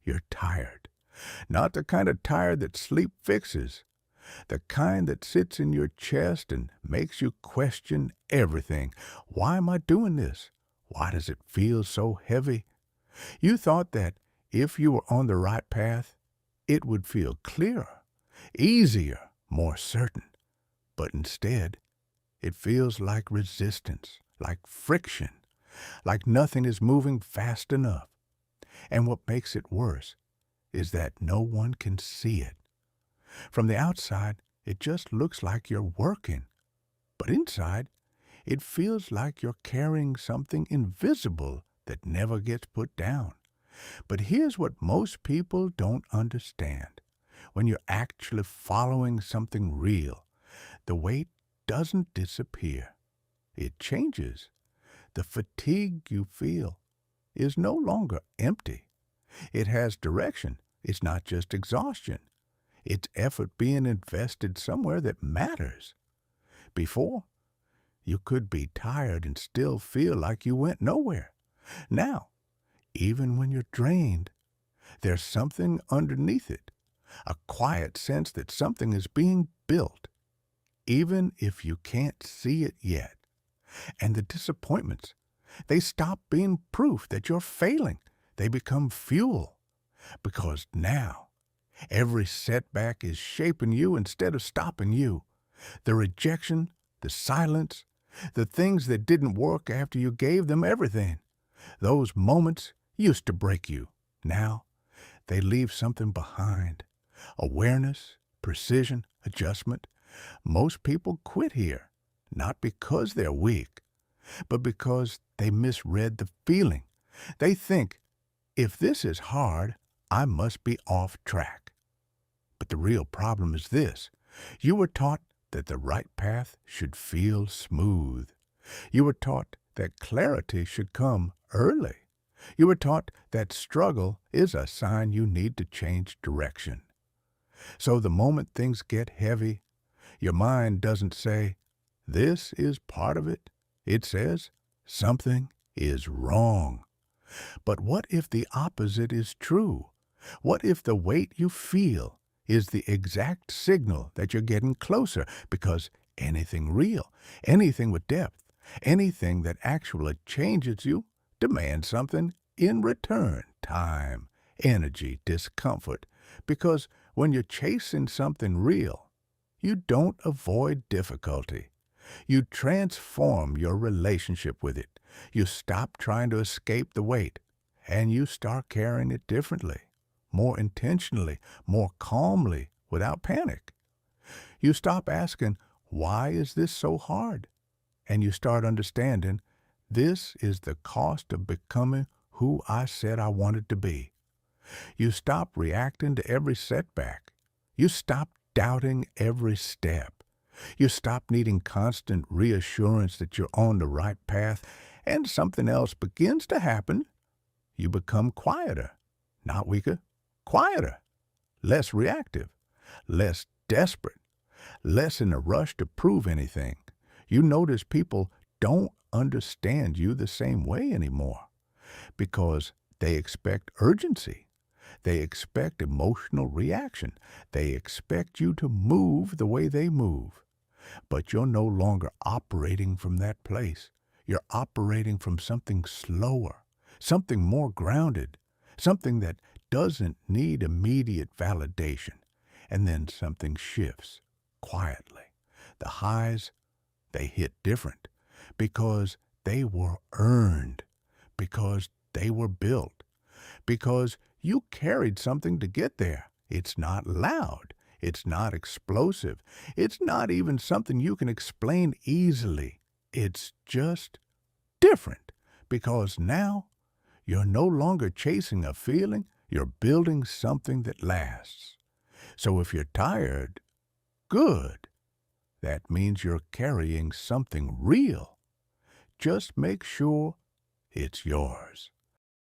you're tired. Not the kind of tired that sleep fixes. The kind that sits in your chest and makes you question everything. Why am I doing this? Why does it feel so heavy? You thought that if you were on the right path, it would feel clearer, easier, more certain. But instead, it feels like resistance, like friction, like nothing is moving fast enough. And what makes it worse is that no one can see it. From the outside, it just looks like you're working. But inside, it feels like you're carrying something invisible that never gets put down. But here's what most people don't understand. When you're actually following something real, the weight doesn't disappear. It changes. The fatigue you feel is no longer empty. It has direction. It's not just exhaustion. It's effort being invested somewhere that matters. Before, you could be tired and still feel like you went nowhere. Now, even when you're drained, there's something underneath it, a quiet sense that something is being built, even if you can't see it yet. And the disappointments, they stop being proof that you're failing. They become fuel. Because now, every setback is shaping you instead of stopping you. The rejection, the silence, the things that didn't work after you gave them everything. Those moments used to break you. Now, they leave something behind. Awareness, precision, adjustment. Most people quit here, not because they're weak, but because they misread the feeling. They think, if this is hard, I must be off track. But the real problem is this. You were taught that the right path should feel smooth. You were taught that clarity should come early. You were taught that struggle is a sign you need to change direction. So the moment things get heavy, your mind doesn't say, this is part of it. It says, something is wrong. But what if the opposite is true? What if the weight you feel is the exact signal that you're getting closer? Because anything real, anything with depth, anything that actually changes you demands something in return. Time, energy, discomfort. Because when you're chasing something real, you don't avoid difficulty. You transform your relationship with it. You stop trying to escape the weight, and you start carrying it differently, more intentionally, more calmly, without panic. You stop asking, why is this so hard? And you start understanding, this is the cost of becoming who I said I wanted to be. You stop reacting to every setback. You stop doubting every step. You stop needing constant reassurance that you're on the right path, and something else begins to happen. You become quieter, not weaker, quieter, less reactive, less desperate, less in a rush to prove anything. You notice people don't understand you the same way anymore because they expect urgency. They expect emotional reaction. They expect you to move the way they move. But you're no longer operating from that place. You're operating from something slower, something more grounded, something that doesn't need immediate validation. And then something shifts quietly. The highs, they hit different because they were earned, because they were built, because you carried something to get there. It's not loud. It's not explosive. It's not even something you can explain easily. It's just different because now you're no longer chasing a feeling. You're building something that lasts. So if you're tired, good. That means you're carrying something real. Just make sure it's yours.